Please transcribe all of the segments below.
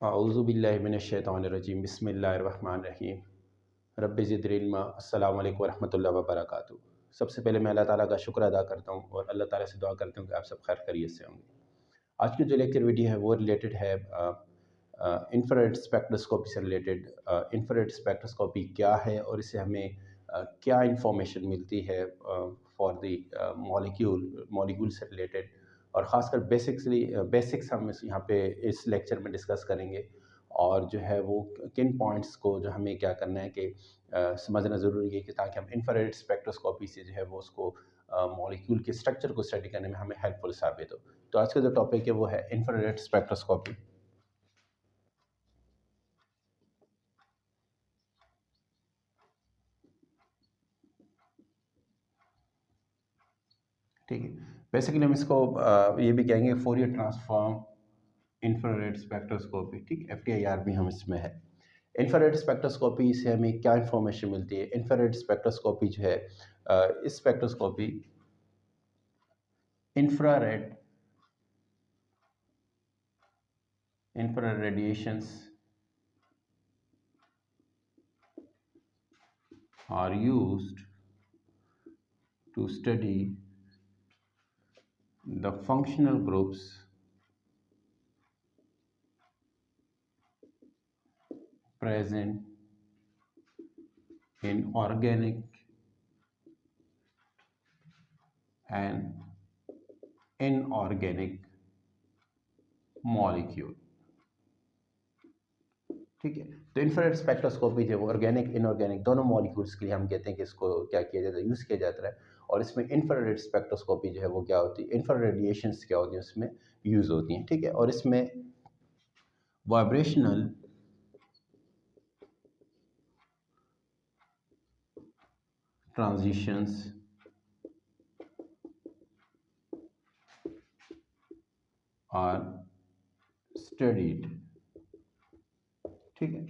औज़ुबिल्लाहिमिनश्शैतानिर्रजीम बिस्मिल्लाहिर्रहमानिर्रहीम रब्बि ज़िदनी इल्मा अस्सलामु अलैकुम वरहमतुल्लाहि वबरकातुहू। सबसे पहले मैं अल्लाह ताला का शुक्र अदा करता हूँ और अल्लाह ताला से दुआ करता हूँ कि आप सब खैर खैरियत से होंगे। आज की जो लेक्चर वीडियो है वो रिलेटेड है इंफ्रारेड स्पेक्ट्रोस्कोपी से रिलेटेड। इंफ्रारेड स्पेक्ट्रोस्कोपी क्या है और इससे हमें क्या इंफॉर्मेशन मिलती है फॉर द मॉलिक्यूल से रिलेटेड, और ख़ासकर बेसिक्स हम यहाँ पे इस लेक्चर में डिस्कस करेंगे। और जो है वो किन पॉइंट्स को जो हमें क्या करना है कि समझना ज़रूरी है कि ताकि हम इंफ्रारेड स्पेक्ट्रोस्कोपी से जो है वो उसको मॉलिक्यूल के स्ट्रक्चर को स्टडी करने में हमें हेल्पफुल साबित हो। तो आज का जो टॉपिक है वो है इंफ्रारेड स्पेक्ट्रोस्कोपी। ठीक है, बेसिकली हम इसको ये भी कहेंगे फोरियर ट्रांसफॉर्म इंफ्रारेड स्पेक्ट्रोस्कोपी। ठीक, FTIR भी हम इसमें है। इंफ्रारेड स्पेक्ट्रोस्कोपी से हमें क्या इंफॉर्मेशन मिलती है? इंफ्रारेड स्पेक्ट्रोस्कोपी जो है इस spectroscopy infrared radiations are used to study the functional groups present in organic and inorganic molecule। ठीक है, तो इंफ्रारेड स्पेक्ट्रोस्कोपी जो है वो ऑर्गेनिक इनऑर्गेनिक दोनों मॉलिक्यूल्स के लिए हम कहते हैं कि इसको क्या किया जाता है, यूज़ किया जाता है। और इसमें इंफ्रारेड स्पेक्ट्रोस्कोपी जो है वो क्या होती है, इंफ्रारेड रेडिएशंस क्या होती है उसमें यूज़ होती हैं। ठीक है, और इसमें वाइब्रेशनल ट्रांजिशंस आर स्टडीड। ठीक है,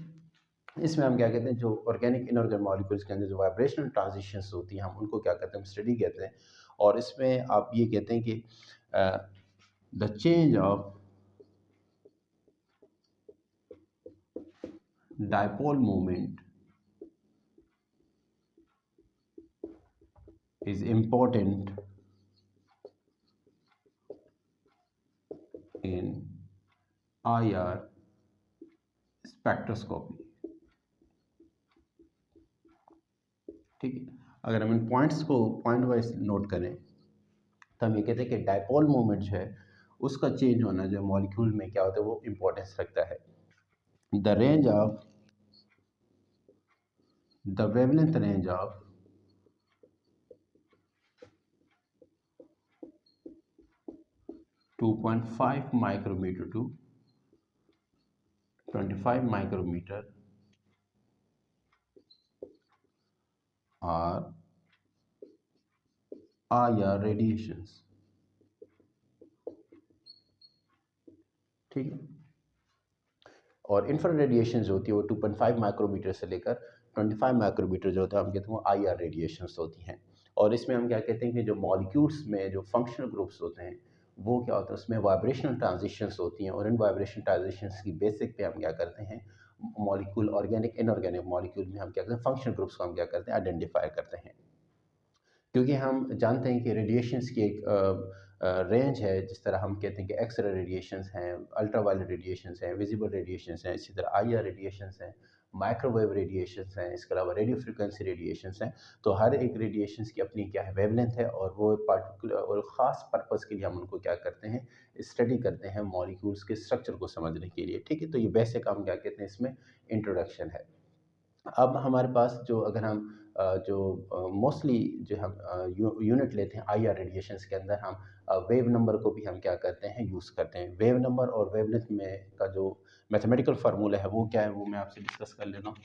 इसमें हम क्या कहते हैं, जो ऑर्गेनिक इनऑर्गेनिक मॉलिक्यूल्स के अंदर जो वाइब्रेशनल ट्रांजिशंस होती हैं हम उनको क्या कहते हैं, स्टडी कहते हैं। और इसमें आप ये कहते हैं कि the change of dipole moment is important in IR spectroscopy. ठीक है, अगर हम इन पॉइंट्स को पॉइंट वाइज नोट करें तो हम ये कहते हैं कि डायपोल मोमेंट जो है उसका चेंज होना जो मॉलिक्यूल में क्या होता है वो इम्पोर्टेंस रखता है। The range of the wavelength range of 2.5 micrometre to 25 micrometre are IR radiations. ठीक है, और इंफ्रारेड रेडिएशन जो होती है वो 2.5 माइक्रोमीटर से लेकर 25 माइक्रोमीटर जो होता है हम कहते हैं वो IR रेडिएशंस होती हैं। और इसमें हम क्या कहते हैं कि जो मॉलिक्यूल्स में जो फंक्शनल ग्रुप्स होते हैं वो क्या होता है, उसमें वाइब्रेशनल ट्रांजिशंस होती हैं। और इन वाइब्रेशनल ट्रांजिशंस की बेसिक पे हम क्या करते हैं, मॉलिक्यूल ऑर्गेनिक इनऑर्गेनिक मॉलिक्यूल में हम क्या करते हैं, फंक्शनल ग्रुप्स को हम क्या करते हैं, आइडेंटिफाई करते हैं। क्योंकि हम जानते हैं कि रेडिएशंस की एक रेंज है। जिस तरह हम कहते हैं कि एक्स-रे रेडिएशंस हैं, अल्ट्रावायलेट रेडिएशंस हैं, विजिबल रेडिएशंस हैं, इसी तरह IR रेडिएशंस हैं, माइक्रोवेव रेडिएशंस हैं, इसके अलावा रेडियो फ्रिक्वेंसी रेडिएशंस हैं। तो हर एक रेडिएशंस की अपनी क्या है, वेवलेंथ है, और वो पार्टिकुलर और ख़ास पर्पज़ के लिए हम उनको क्या करते हैं, स्टडी करते हैं मॉलिक्यूल्स के स्ट्रक्चर को समझने के लिए। ठीक है, तो ये बेसिक हम क्या कहते हैं, इसमें इंट्रोडक्शन है। अब हमारे पास जो अगर हम जो मोस्टली जो हम यूनिट लेते हैं IR रेडिएशंस के अंदर, हम वेव नंबर को भी हम क्या करते हैं, यूज़ करते हैं। वेव नंबर और वेवलेंथ में का जो मैथमेटिकल फार्मूला है वो क्या है, वो मैं आपसे डिस्कस कर लेता हूँ।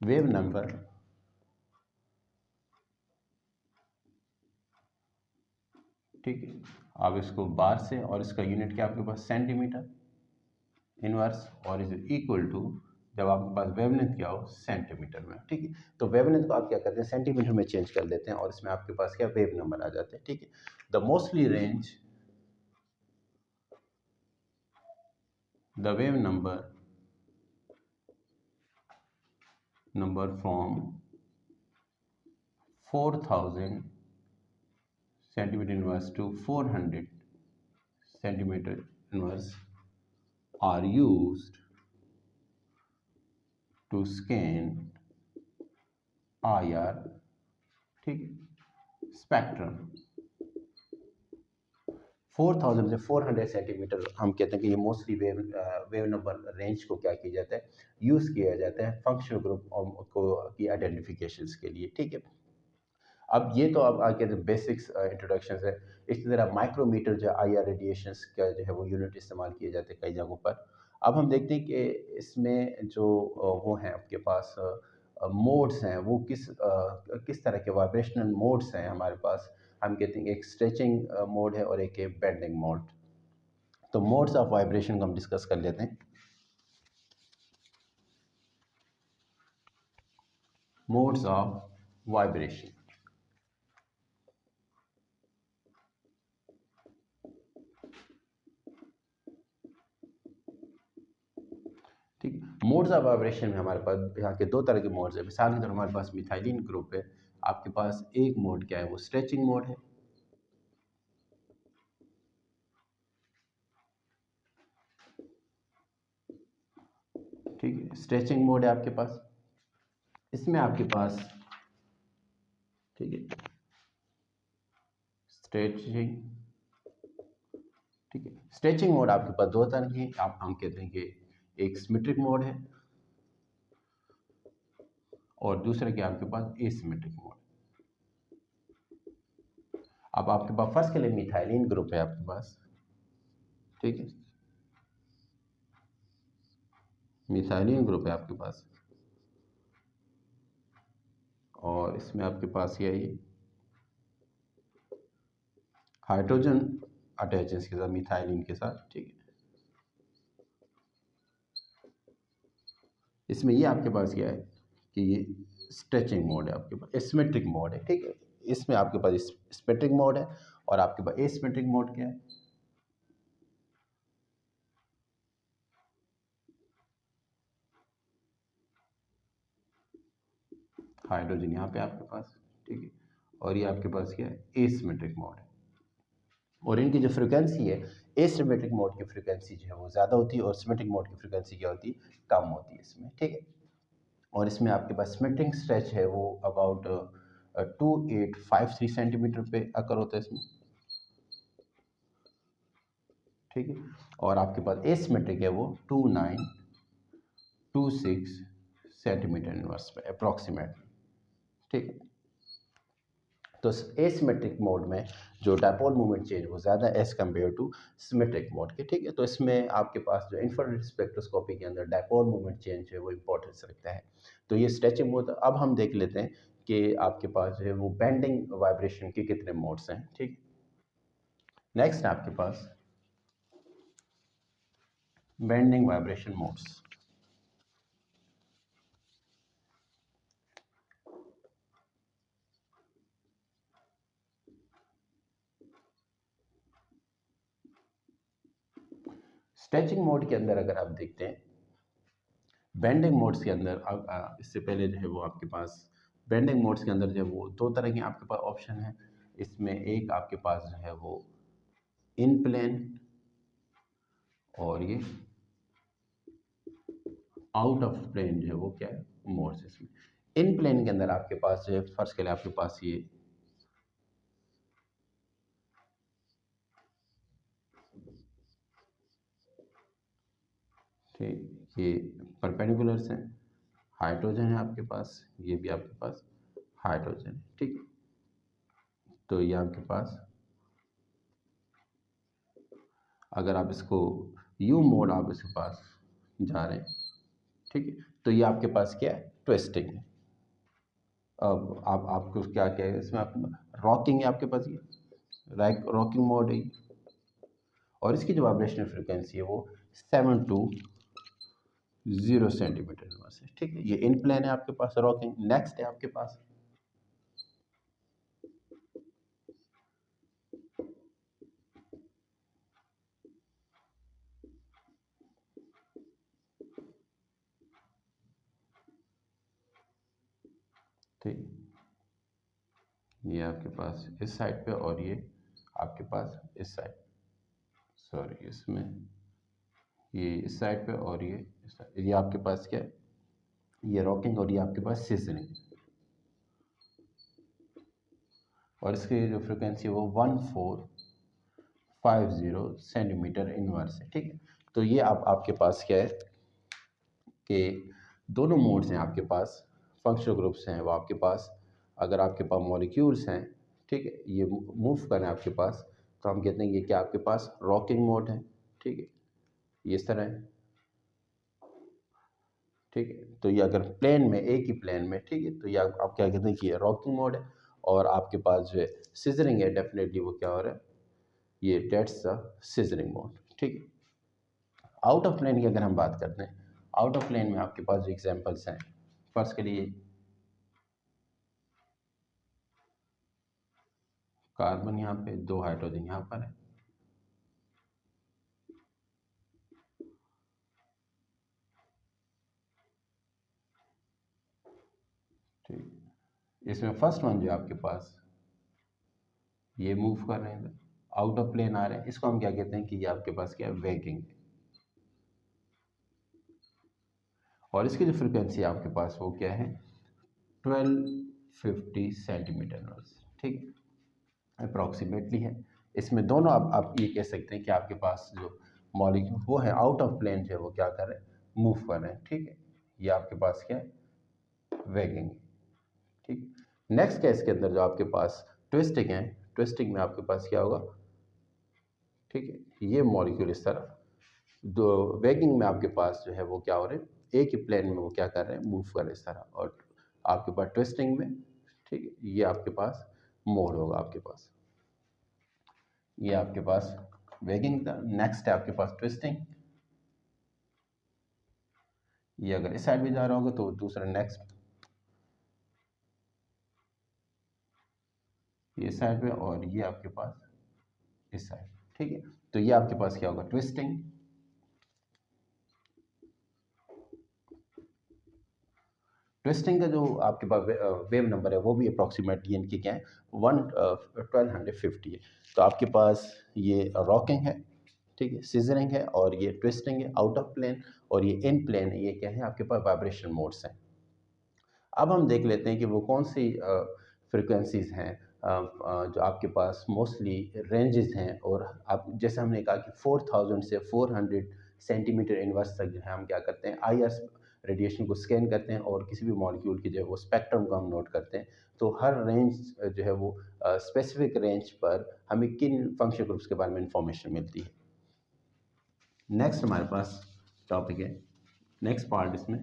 वेव नंबर ठीक है, आप इसको बार से, और इसका यूनिट क्या आपके पास सेंटीमीटर इनवर्स, और इज इक्वल टू जब आपके पास वेवलेंथ क्या हो, सेंटीमीटर में। ठीक है, तो वेवलेंथ को आप क्या करते हैं, सेंटीमीटर में चेंज कर देते हैं, और इसमें आपके पास क्या वेव नंबर आ जाते हैं। ठीक है, the mostly range the wave number from 4000 centimeter inverse to 400 centimeter inverse are used to scan IR, ठीक, स्पेक्ट्रम। 4000 से 400 सेंटीमीटर हम कहते हैं कि ये मोस्टली वेव नंबर रेंज को क्या किया जाता है, यूज़ किया जाता है फंक्शनल ग्रुप और को की आइडेंटिफिकेशंस के लिए, ठीक है। अब ये तो अब आगे बेसिक्स इंट्रोडक्शन है। इसी तरह माइक्रोमीटर जो IR रेडिएशंस का जो है वो यूनिट इस्तेमाल किए जाते हैं कई जगहों पर। अब हम देखते हैं कि इसमें जो वो हैं आपके पास मोड्स हैं, वो किस तरह के वाइब्रेशनल मोड्स हैं हमारे पास। हम कहते हैं एक स्ट्रेचिंग मोड है और एक है बेंडिंग मोड। तो मोड्स ऑफ वाइब्रेशन को हम डिस्कस कर लेते हैं। मोड्स ऑफ वाइब्रेशन, ठीक। मोड्स ऑफ वाइब्रेशन में हमारे पास यहाँ के दो तरह के मोड्स हैं। मिसाल के तौर हमारे पास मिथाइलिन ग्रुप है, आपके पास एक मोड क्या है, वो स्ट्रेचिंग मोड है, ठीक है, स्ट्रेचिंग मोड है आपके पास। इसमें आपके पास, ठीक है, स्ट्रेचिंग, ठीक है, स्ट्रेचिंग मोड आपके पास दो तरह की, आप हम कहते हैं कि एक सिमेट्रिक मोड है और दूसरा क्या आपके पास एसिमेट्रिक मोड। अब आपके पास फर्स्ट के लिए मिथाइलिन ग्रुप है आपके पास, ठीक है, मिथाइलिन ग्रुप है आपके पास और इसमें आपके पास यही हाइड्रोजन अटैच है इसके साथ, मिथाइलिन के साथ, ठीक है। इसमें ये आपके पास क्या है कि ये स्ट्रेचिंग मोड है आपके पास, एसिमेट्रिक मोड है, ठीक है। इसमें आपके पास सिमेट्रिक मोड है और आपके पास एसिमेट्रिक मोड क्या है, हाइड्रोजन यहाँ पे आपके पास, ठीक है। और ये आपके पास क्या है, एसिमेट्रिक मोड है। और इनकी जो फ्रिक्वेंसी है, एसिमेट्रिक मोड की फ्रिक्वेंसी जो है वो ज़्यादा होती है और सिमेट्रिक मोड की फ्रिक्वेंसी क्या होती है, कम होती है इसमें, ठीक है। और इसमें आपके पास सिमेट्रिक स्ट्रेच है वो अबाउट 2853 सेंटीमीटर पे अकर होता है इसमें, ठीक है। और आपके पास एसिमेट्रिक है वो 2926 सेंटीमीटर इनवर्स पे अप्रॉक्सीमेटली, ठीक है। तो एसिमेट्रिक मोड में जो डायपोल मोमेंट चेंज वो ज़्यादा as compare to symmetric mode के, ठीक है। तो इसमें आपके पास जो इंफ्रारेड स्पेक्ट्रोस्कोपी के अंदर डायपोल मोमेंट चेंज है वो इंपॉर्टेंस रखता है। तो ये स्ट्रेचिंग मोड। अब हम देख लेते हैं कि आपके पास जो है वो बेंडिंग वाइब्रेशन के कितने मोड्स हैं, ठीक। नेक्स्ट आपके पास bending vibration modes. Stretching mode के अंदर अगर आप देखते हैं, बेंडिंग मोड्स के अंदर अब इससे पहले जो है वो आपके पास बेंडिंग मोड्स के अंदर जो है वो दो तरह के आपके पास ऑप्शन है। इसमें एक आपके पास जो है वो इन प्लेन और ये आउट ऑफ प्लेन जो है वो क्या है, मोड्स। इसमें इन प्लेन के अंदर आपके पास जो है फर्स्ट के लिए आपके पास ये ठीक, ये परपेंडिकुलर्स हैं, हाइड्रोजन है आपके पास, ये भी आपके पास हाइड्रोजन है, ठीक है। तो ये आपके पास अगर आप इसको यू मोड आप इसके पास जा रहे हैं, ठीक है, तो ये आपके पास क्या है, ट्विस्टिंग है। अब आप आपको क्या क्या है इसमें, आप रॉकिंग है आपके पास, ये रॉकिंग मोड है। और इसकी जो वाइब्रेशनल फ्रिक्वेंसी है वो 720 सेंटीमीटर इनवर्स है, ठीक है। ये इन प्लेन है आपके पास रॉकिंग। नेक्स्ट है आपके पास ठीक, ये आपके पास इस साइड पे और ये आपके पास इस साइड, सॉरी इसमें ये इस साइड पे और ये इस साइड, ये आपके पास क्या है, ये रॉकिंग और ये आपके पास सीजनिंग, और इसकी जो फ्रिक्वेंसी है वो 1450 सेंटीमीटर इनवर्स है। ठीक है, तो ये आपके पास क्या है कि दोनों मोड्स हैं आपके पास, फंक्शनल ग्रुप्स हैं वो आपके पास, अगर आपके पास मॉलिक्यूल्स हैं, ठीक है, ये मूव करें आपके पास, तो हम कहते हैं ये क्या आपके पास रॉकिंग मोड है। ठीक है, ये इस तरह है। ठीक है, तो ये अगर प्लेन में, एक ही प्लेन में, ठीक है, तो ये आप क्या कहते हैं कि ये रॉकिंग मोड है, और आपके पास जो है सिजरिंग है, डेफिनेटली वो क्या हो रहा है, ये डेट्स द सिजरिंग मोड। ठीक है, आउट ऑफ प्लेन की अगर हम बात करते हैं, आउट ऑफ प्लेन में आपके पास जो एग्जांपल्स हैं, फर्स्ट के लिए कार्बन यहाँ पे, 2 हाइड्रोजन यहाँ पर है, ठीक, इसमें फर्स्ट वन जो है आपके पास ये मूव कर रहे हैं, आउट ऑफ प्लेन आ रहे हैं, इसको हम क्या कहते हैं कि ये आपके पास क्या है वेगिंग, और इसकी जो फ्रिक्वेंसी है आपके पास वो क्या है 1250 सेंटीमीटर नॉइज। ठीक है, अप्रॉक्सीमेटली है। इसमें दोनों आप ये कह सकते हैं कि आपके पास जो मॉलिक्यूल वो है आउट ऑफ प्लेन जो है वो क्या कर रहे हैं मूव कर रहे हैं। ठीक है, ये आपके पास क्या है वेगिंग। ठीक, नेक्स्ट केस के अंदर जो आपके पास ट्विस्टिंग है, ट्विस्टिंग में आपके पास क्या होगा, ठीक है, ये मॉलिक्यूल इस तरह, दो वेगिंग में आपके पास जो है वो क्या हो रहे हैं एक ही प्लेन में वो क्या कर रहे हैं मूव कर रहे हैं इस तरह, और आपके पास ट्विस्टिंग में, ठीक है, ये आपके पास मोड होगा आपके पास, ये आपके पास वेगिंग था। नेक्स्ट है आपके पास ट्विस्टिंग, ये अगर इस साइड में जा रहा होगा तो दूसरा नेक्स्ट ये साइड पे, और ये आपके पास इस साइड। ठीक है, तो ये आपके पास क्या होगा ट्विस्टिंग। ट्विस्टिंग का जो आपके पास वेव नंबर है वो भी अप्रॉक्सीमेटली इनकी क्या है 1250 है। तो आपके पास ये रॉकिंग है, ठीक है, सीजरिंग है, और ये ट्विस्टिंग है आउट ऑफ प्लेन, और ये इन प्लेन है, ये क्या है आपके पास वाइब्रेशन मोड्स हैं। अब हम देख लेते हैं कि वो कौन सी फ्रिक्वेंसीज हैं जो आपके पास मोस्टली रेंजेस हैं, और आप जैसे हमने कहा कि 4000 से 400 सेंटीमीटर इनवर्स तक जो है हम क्या करते हैं आईआर रेडिएशन को स्कैन करते हैं, और किसी भी मॉलिक्यूल की जो है वो स्पेक्ट्रम को हम नोट करते हैं। तो हर रेंज जो है वो स्पेसिफिक रेंज पर हमें किन फंक्शन ग्रुप्स के बारे में इंफॉर्मेशन मिलती है। नेक्स्ट हमारे पास टॉपिक है, नेक्स्ट पार्ट इसमें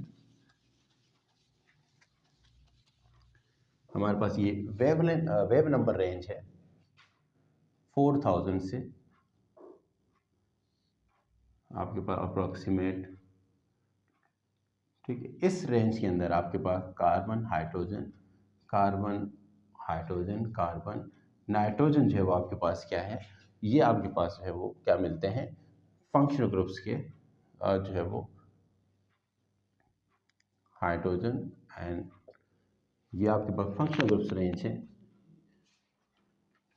हमारे पास ये वेव नंबर रेंज है 4000 से आपके पास अप्रोक्सीमेट, ठीक है, इस रेंज के अंदर आपके पास carbon hydrogen, carbon hydrogen, carbon nitrogen जो है वो आपके पास क्या है, ये आपके पास जो है वो क्या मिलते हैं फंक्शनल ग्रुप्स के जो है वो हाइड्रोजन एंड, ये आपके पास फंक्शनल ग्रुप्स रेंज है,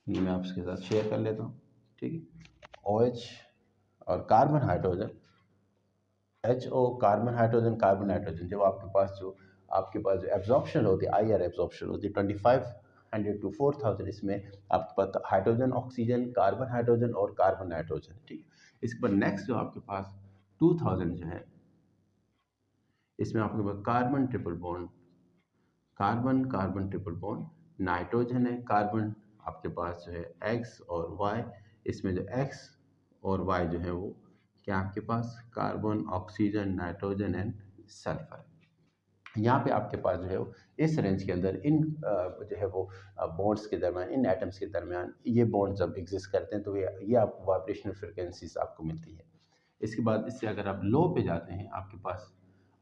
ये मैं आपके साथ शेयर कर लेता हूँ। ठीक है, OH और carbon hydrogen, HO carbon hydrogen, carbon nitrogen, जब आपके पास जो एब्जॉर्प्शन होती है IR एब्जॉर्प्शन होती है 2500 टू 4000, इसमें आपके पास हाइड्रोजन ऑक्सीजन, कार्बन हाइड्रोजन और कार्बन नाइट्रोजन। ठीक है, इसके बाद नेक्स्ट जो आपके पास 2000 जो है, इसमें आपके पास carbon triple bond, carbon carbon triple bond nitrogen है, कार्बन आपके पास जो है X और Y, इसमें जो X और Y जो है वो क्या आपके पास carbon, oxygen, nitrogen and sulphur. यहाँ पे आपके पास जो है वो इस रेंज के अंदर इन जो है वो बॉन्ड्स के दरमियान, इन एटम्स के दरमियान ये बॉन्ड जब एग्जिस्ट करते हैं तो ये आपको वाइब्रेशनल फ्रिक्वेंसीज आपको मिलती है। इसके बाद इससे अगर आप लो पे जाते हैं आपके पास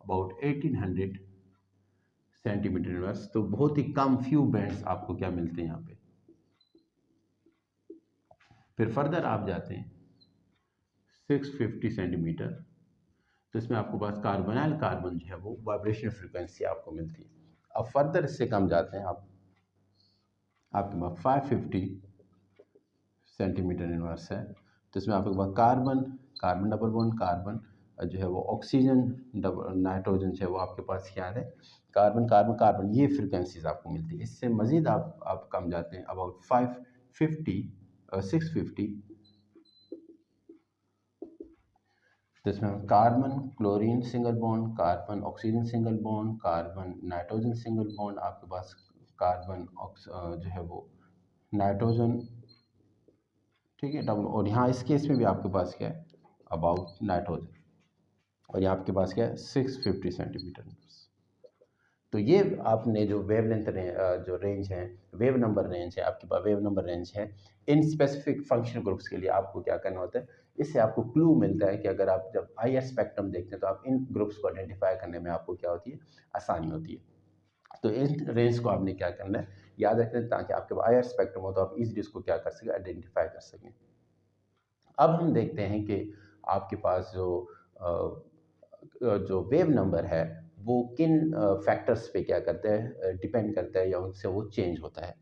अबाउट 1800 सेंटीमीटर इनवर्स, तो बहुत ही कम फ्यू बैंड्स आपको क्या मिलते हैं यहाँ पे। फिर फर्दर आप जाते हैं 650 सेंटीमीटर, तो इसमें आपके पास कार्बोनाइल कार्बन जो है वो वाइब्रेशन फ्रिक्वेंसी आपको मिलती है। अब फर्दर इससे कम जाते हैं आप, आपके पास 550 सेंटीमीटर इनवर्स है। तो इसमें आपके पास carbon, carbon double bond, carbon जो है वो ऑक्सीजन, डबल नाइट्रोजन जो है वो आपके पास क्या है, कार्बन कार्बन कार्बन, ये फ्रिक्वेंसीज आपको मिलती है। इससे मज़ीद आप कम जाते हैं अबाउट 550 650। तो इसमें carbon chlorine single bond, carbon oxygen single bond, carbon nitrogen single bond, आपके पास कार्बन जो है वो नाइट्रोजन, ठीक है, डबल। और यहाँ इस केस में भी आपके पास क्या है, अबाउट नाइट्रोजन। और यहाँ आपके पास क्या है, 650 सेंटीमीटर। तो ये आपने जो वेवलेंथ जो रेंज है, वेव नंबर रेंज है, आपके पास वेव नंबर रेंज है इन स्पेसिफिक फंक्शन ग्रुप्स के लिए। आपको क्या करना होता है, इससे आपको क्लू मिलता है कि अगर आप जब IR स्पेक्ट्रम देखते हैं तो आप इन ग्रुप्स को आइडेंटिफाई करने में आपको क्या होती है, आसानी होती है। तो इस रेंज को आपने क्या करना है, याद रखना है, ताकि आपके पास IR स्पेक्ट्रम हो तो आप इजीली इसको क्या कर सकें, आइडेंटिफाई कर सकें। अब हम देखते हैं कि आपके पास जो वेव नंबर है वो किन फैक्टर्स पे क्या करता है, डिपेंड करता है या उनसे वो चेंज होता है।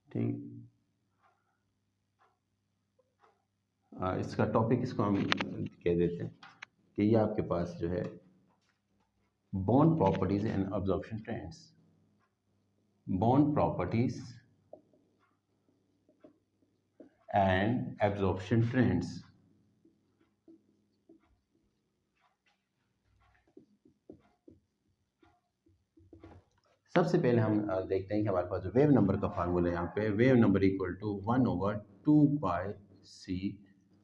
ठीक, इसका टॉपिक इसको हम कह देते हैं कि ये आपके पास जो है bond properties and absorption trends. Bond properties and absorption trends. सबसे पहले हम देखते हैं कि हमारे पास जो वेव नंबर का फार्मूला है, यहाँ पे wave number equal to 1/2πc,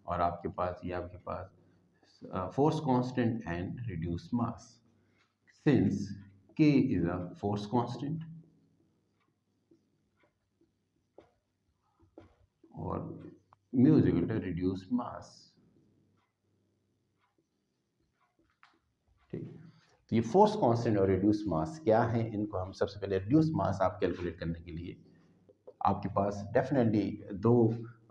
और आपके पास ये आपके पास force constant and reduce mass. Since k is a force constant और mu is equal to reduce mass. ठीक, तो ये फोर्स कांस्टेंट और रिड्यूस मास क्या है, इनको हम सबसे पहले रिड्यूस मास आप कैलकुलेट करने के लिए, आपके पास डेफिनेटली दो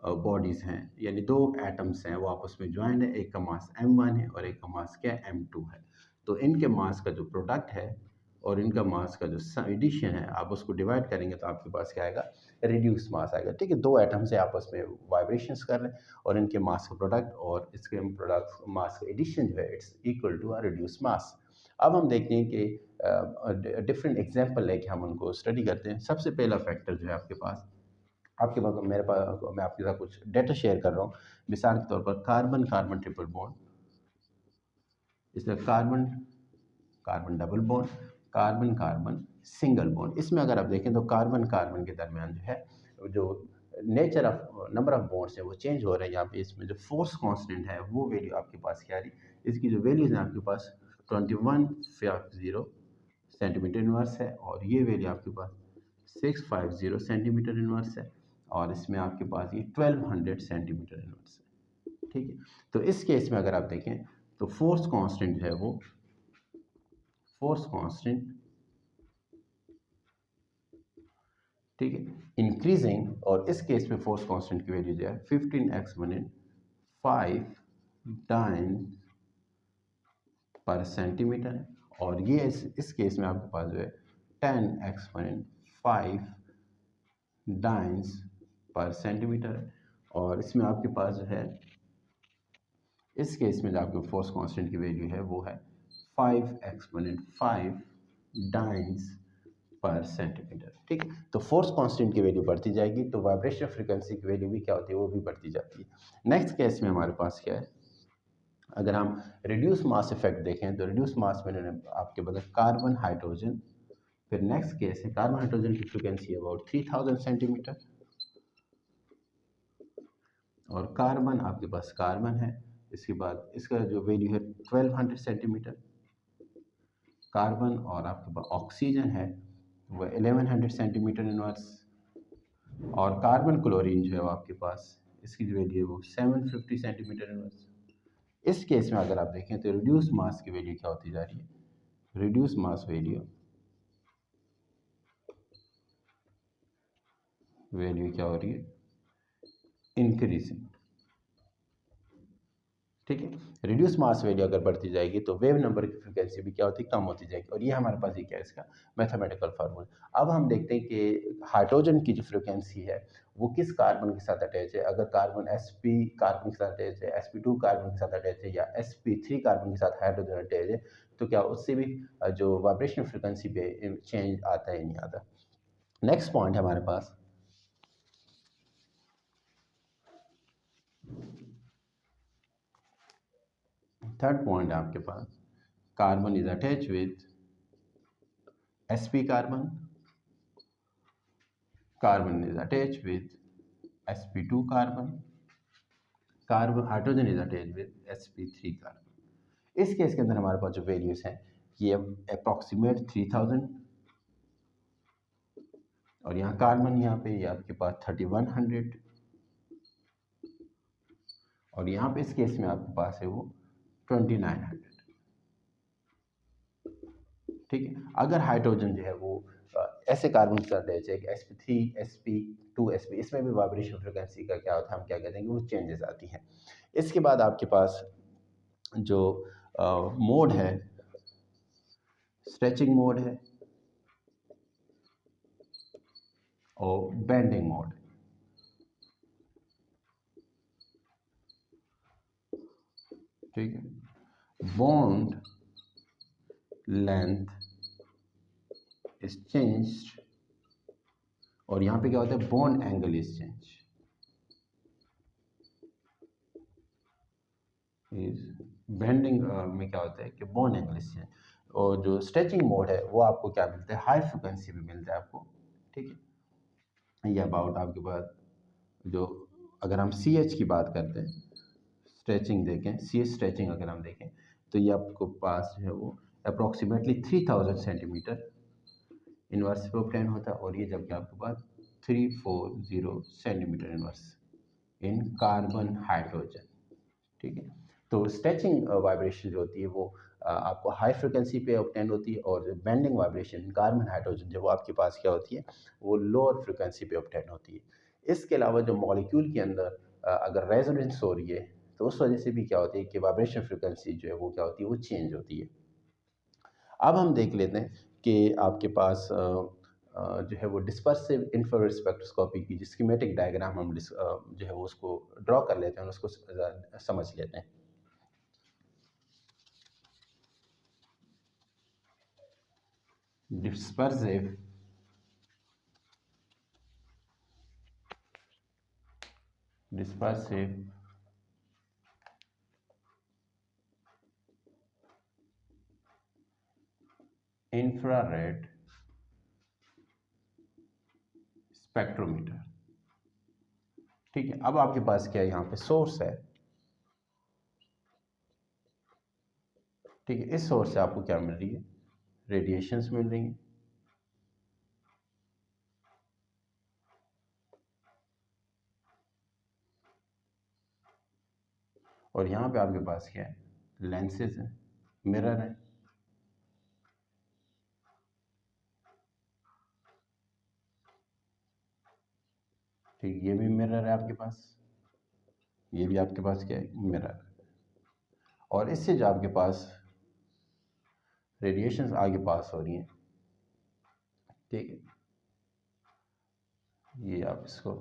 बॉडीज़ हैं, यानी दो एटम्स हैं, वो आपस में ज्वाइन है। एक का मास m1 है और एक का मास क्या है, m2 है। तो इनके मास का जो प्रोडक्ट है और इनका मास का जो एडिशन है, आप उसको डिवाइड करेंगे तो आपके पास क्या आएगा, रिड्यूस मास आएगा। ठीक है, दो एटम्स है आपस में वाइब्रेशंस कर रहे हैं और इनके मास का प्रोडक्ट और इसके प्रोडक्ट मास का एडिशन जो है, it's equal to a reduce mass. अब हम देखते हैं कि डिफरेंट एग्जाम्पल लेके हम उनको स्टडी करते हैं। सबसे पहला फैक्टर जो है आपके पास मेरे पास, मैं आपके साथ कुछ डेटा शेयर कर रहा हूँ। मिसाल के तौर पर कार्बन कार्बन ट्रिपल बॉन्ड, इसमें carbon carbon double bond, carbon carbon single bond. इसमें अगर आप देखें तो कार्बन कार्बन के दरमियान जो है, जो nature of number of bonds है वो चेंज हो रहे हैं। यहाँ पे इसमें जो फोर्स कांस्टेंट है वो वैल्यू आपके पास क्या आ रही, इसकी जो वैल्यूज है आपके पास 2150 सेंटीमीटर इनवर्स है, और ये वैल्यू आपके पास 650 सेंटीमीटर इनवर्स है, और इसमें आपके पास ये 1200 सेंटीमीटर इनवर्स है। ठीक है, तो इस केस में अगर आप देखें तो फोर्स कांस्टेंट जो है वो, फोर्स कांस्टेंट, ठीक है, इंक्रीजिंग, और इस केस में फोर्स कांस्टेंट की वैल्यू जो है 15x वन 5 टाइम्स पर सेंटीमीटर है, और ये इस केस में आपके पास जो है 10x वन 5 डाइंस पर सेंटीमीटर है, और इसमें आपके पास जो है इस केस में जो आपके फोर्स कांस्टेंट की वैल्यू है वो है 5 डाइंस पर सेंटीमीटर। ठीक है, तो फोर्स कांस्टेंट की वैल्यू बढ़ती जाएगी तो वाइब्रेशन फ्रीक्वेंसी की वैल्यू भी क्या होती है, वो भी बढ़ती जाती है। नेक्स्ट केस में हमारे पास क्या है, अगर हम रिड्यूस मास इफेक्ट देखें तो रिड्यूस मास में इन्होंने आपके बदले कार्बन हाइड्रोजन, फिर नेक्स्ट केस है कार्बन हाइड्रोजन की फ्रीक्वेंसी अबाउट 3000 सेंटीमीटर, और कार्बन आपके पास कार्बन है, इसके बाद इसका जो वैल्यू है 1200 सेंटीमीटर। कार्बन और आपके पास ऑक्सीजन है वो 1100 सेंटीमीटर इनवर्स, और कार्बन क्लोरीन जो है वो आपके पास, इसकी जो वैल्यू है वो 750 सेंटीमीटर इनवर्स। इस केस में अगर आप देखें तो रिड्यूस मास की वैल्यू क्या होती जा रही है, रिड्यूस मास वैल्यू क्या हो रही है, इंक्रीजिंग। ठीक है, रिड्यूस मास वैल्यू अगर बढ़ती जाएगी तो वेव नंबर की फ्रिक्वेंसी भी क्या होती है, कम होती जाएगी। और ये हमारे पास ये क्या है इसका मैथमेटिकल फार्मूला। अब हम देखते हैं कि हाइड्रोजन की जो फ्रिक्वेंसी है वो किस कार्बन के साथ अटैच है। अगर कार्बन sp कार्बन के साथ अटैच है, sp2 कार्बन के साथ अटैच है, या sp3 कार्बन के साथ हाइड्रोजन अटैच है, तो क्या उससे भी जो वाइब्रेशन फ्रिक्वेंसी पे चेंज आता है नहीं आता। नेक्स्ट पॉइंट है हमारे पास, थर्ड पॉइंट है आपके पास, carbon is attach with sp carbon, carbon is attached with sp2 carbon, carbon hydrogen is attached with sp3 carbon। इस केस के अंदर हमारे पास जो वैल्यूज हैं ये अप्रॉक्सीमेट 3000, और यहाँ कार्बन यहाँ पे ये आपके पास 3100, और यहाँ पे इस केस में आपके पास है वो 2900। ठीक है, अगर हाइड्रोजन जो है वो ऐसे कार्बन के साथ अटैच है कि sp3 sp2 sp, इसमें भी वाइब्रेशन फ्रिक्वेंसी का क्या होता है, हम क्या कहते हैं कि वो चेंजेस आती हैं। इसके बाद आपके पास जो मोड है, स्ट्रेचिंग मोड है और बेंडिंग मोड। ठीक है, बॉन्ड लेंथ इज चेंज्ड, और यहाँ पे क्या होता है, bond angle is change, is bending में क्या होता है कि बॉन्ड एंगल इज चेंज। और जो स्ट्रेचिंग मोड है वो आपको क्या मिलता है, हाई फ्रिक्वेंसी में मिलता है आपको। ठीक है, ये अबाउट आपके पास जो, अगर हम सी एच की बात करते हैं, स्ट्रेचिंग देखें, सी एच स्ट्रेचिंग अगर हम देखें तो ये आपको पास जो है वो अप्रॉक्सीमेटली 3000 सेंटीमीटर इनवर्स पे ऑब्टेन होता है, और ये जबकि आपके पास 340 सेंटीमीटर इनवर्स इन कार्बन हाइड्रोजन। ठीक है, तो स्ट्रेचिंग वाइब्रेशन जो होती है वो आपको हाई फ्रिक्वेंसी पे ऑब्टेन होती है, और जो बेंडिंग वाइब्रेशन कार्बन हाइड्रोजन जो वो आपके पास क्या होती है, वो लोअर फ्रिक्वेंसी पे ऑब्टेन होती है। इसके अलावा जो मॉलिक्यूल के अंदर अगर रेजोनेंस हो रही है तो उस वजह से भी क्या होती है कि वाइब्रेशन फ्रिक्वेंसी जो है वो क्या होती है, वो चेंज होती है। अब हम देख लेते हैं कि आपके पास जो है वो डिस्पर्सिव इंफ्रारेड स्पेक्ट्रोस्कोपी की स्कीमेटिक डायग्राम हम जो है वो उसको ड्रॉ कर लेते हैं और उसको समझ लेते हैं। dispersive dispersive infrared spectrometer. ठीक है, अब आपके पास क्या है, यहाँ पे सोर्स है। ठीक है, इस सोर्स से आपको क्या मिल रही है, रेडिएशंस मिल रही हैं। और यहाँ पे आपके पास क्या है, लेंसेज हैं, मिरर है। ठीक, ये भी मिरर है आपके पास, ये भी आपके पास क्या है, मिरर। और इससे जो आपके पास रेडिएशंस आगे पास हो रही हैं। ठीक है, ये आप इसको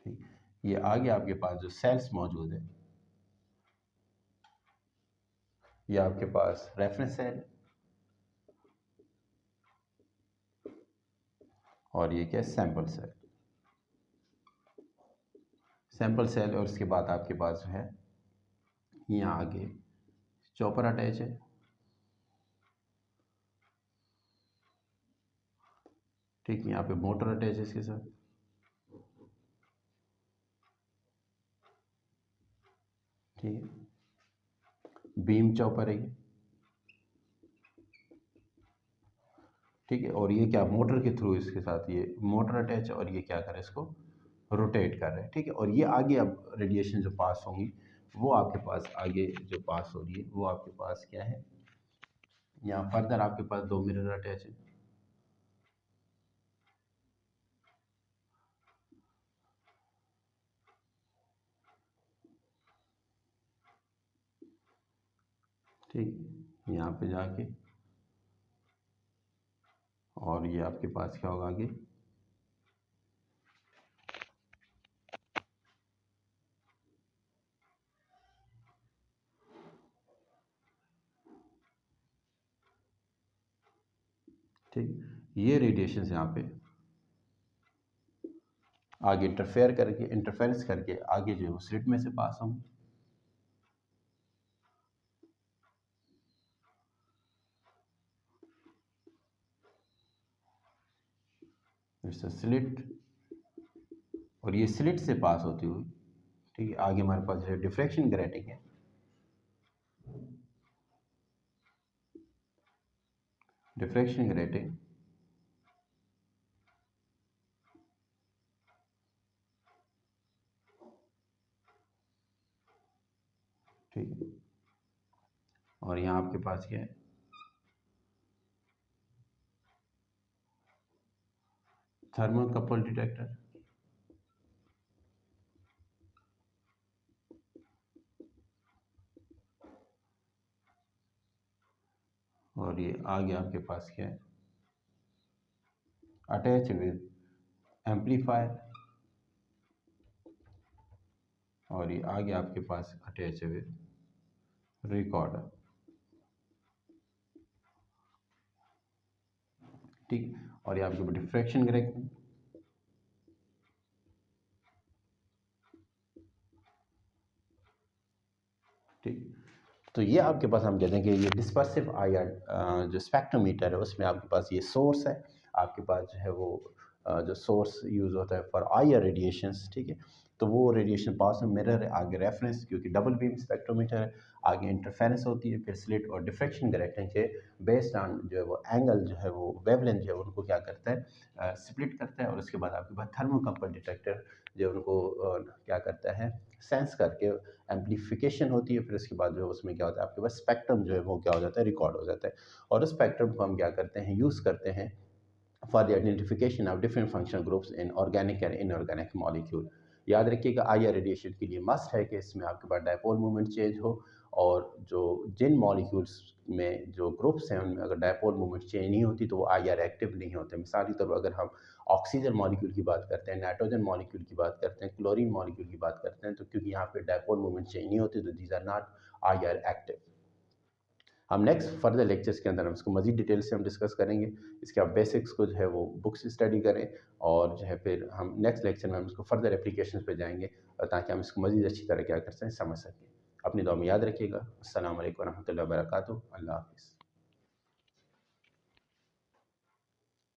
ठीक, ये आगे आपके पास जो सेल्स मौजूद है, ये आपके पास रेफरेंस सेल, और ये क्या है, सैंपल सेल। सैंपल सेल, और इसके बाद आपके पास जो है यहाँ आगे चॉपर अटैच है। ठीक, यहाँ पे मोटर अटैच है इसके साथ। ठीक है, बीम चॉपर है ये। ठीक है, और ये क्या, मोटर के थ्रू इसके साथ ये मोटर अटैच है, और ये क्या कर रहा है, इसको रोटेट कर रहा है। ठीक है, और ये आगे अब रेडिएशन जो पास होंगी वो आपके पास आगे जो पास हो रही है वो आपके पास क्या है, यहाँ फर्दर आपके पास दो मिरर अटैच है। ठीक, यहाँ पे जाके और ये आपके पास क्या होगा आगे, ठीक, ये रेडिएशन यहाँ पे आगे इंटरफेरेंस करके आगे जो है वो स्लिट में से पास होंगे। इट्स अ स्लिट, और ये स्लिट से पास होती हुई, ठीक है, आगे हमारे पास जो है डिफ्रैक्शन ग्रेटिंग है। डिफ्रैक्शन ग्रेटिंग ठीक है, और यहाँ आपके पास क्या है, थर्मोकपल डिटेक्टर। और ये आगे आपके पास क्या है, अटैच विद एम्पलीफायर। और ये आगे आपके पास अटैच विद रिकॉर्डर। ठीक, और ये आपके पास डिफ्रैक्शन ग्रेटिंग। ठीक, तो ये आपके पास हम कहते हैं कि ये डिस्पर्सिव आईआर जो स्पेक्ट्रोमीटर है उसमें आपके पास ये सोर्स है, आपके पास जो है वो जो सोर्स यूज़ होता है फॉर आईआर रेडिएशंस, ठीक है। तो वो रेडिएशन पास में मिरर है, आगे रेफरेंस क्योंकि डबल बीम स्पेक्ट्रोमीटर है, आगे इंटरफेरेंस होती है, फिर स्लिट और डिफ्रैक्शन ग्रेटिंग के बेस्ड ऑन जो है वो एंगल जो है वो वेवलेंथ जो है उनको क्या करता है, स्प्लिट करता है। और उसके बाद आपके पास थर्मोकपल डिटेक्टर जो उनको क्या करता है, सेंस करके एम्पलीफिकेशन होती है, फिर उसके बाद जो है उसमें क्या होता है आपके पास स्पेक्ट्रम जो है वो क्या हो जाता है, रिकॉर्ड हो जाता है। और उस स्पेक्ट्रम को हम क्या करते हैं, यूज़ करते हैं for the identification of different functional groups in organic and inorganic molecule. याद रखिएगा आईआर रेडिएशन के लिए मस्ट है कि इसमें आपके पास डायपोल मूवमेंट चेंज हो, और जो जिन मॉलिक्यूल्स में जो ग्रुप्स हैं उनमें अगर डायपोल मूवमेंट चेंज नहीं होती तो वो आईआर एक्टिव नहीं होते। मिसाली तौर पर अगर हम ऑक्सीजन मॉलिक्यूल की बात करते हैं, नाइट्रोजन मॉलिक्यूल की बात करते हैं, क्लोरीन मॉलिक्यूल की बात करते हैं, तो क्योंकि यहाँ पे डायपोल मूवमेंट चेंज नहीं होती तो these are not IR active. हम नेक्स्ट फर्दर लेक्चर्स के अंदर हम इसको मज़ीद डिटेल से हम डिस्कस करेंगे। इसके आप बेसिक्स को जो है वो बुक्स स्टडी करें, और जो है फिर हम नेक्स्ट लेक्चर में हम इसको फर्दर एप्लीकेशन पे जाएंगे, और ताकि हम इसको मज़ीद अच्छी तरह क्या कर सकें, समझ सकें। अपनी दुआ में याद रखिएगा। अस्सलाम वालेकुम रहमतुल्लाहि व बरकातुहू। अल्लाह हाफ़िज़।